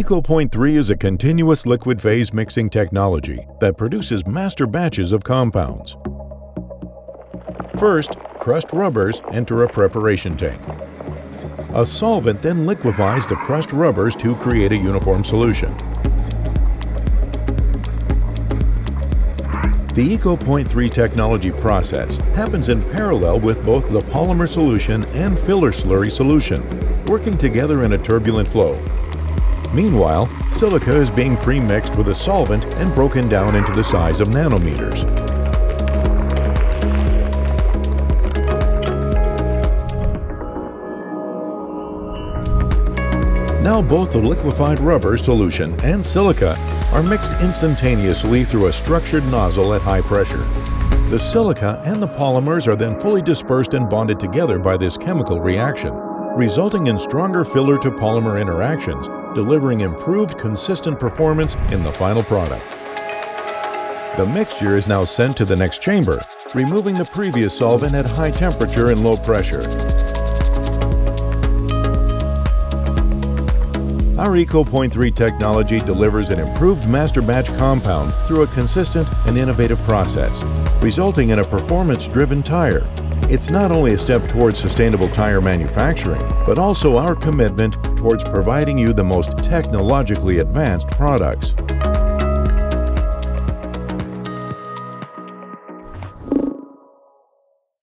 EcoPoint 3 is a continuous liquid phase mixing technology that produces master batches of compounds. First, crushed rubbers enter a preparation tank. A solvent then liquefies the crushed rubbers to create a uniform solution. The EcoPoint 3 technology process happens in parallel with both the polymer solution and filler slurry solution, working together in a turbulent flow. Meanwhile, silica is being pre-mixed with a solvent and broken down into the size of nanometers. Now both the liquefied rubber solution and silica are mixed instantaneously through a structured nozzle at high pressure. The silica and the polymers are then fully dispersed and bonded together by this chemical reaction, resulting in stronger filler-to-polymer interactions, delivering improved, consistent performance in the final product. The mixture is now sent to the next chamber, removing the previous solvent at high temperature and low pressure. Our EcoPoint 3 technology delivers an improved master batch compound through a consistent and innovative process, resulting in a performance-driven tire. It's not only a step towards sustainable tire manufacturing, but also our commitment towards providing you the most technologically advanced products.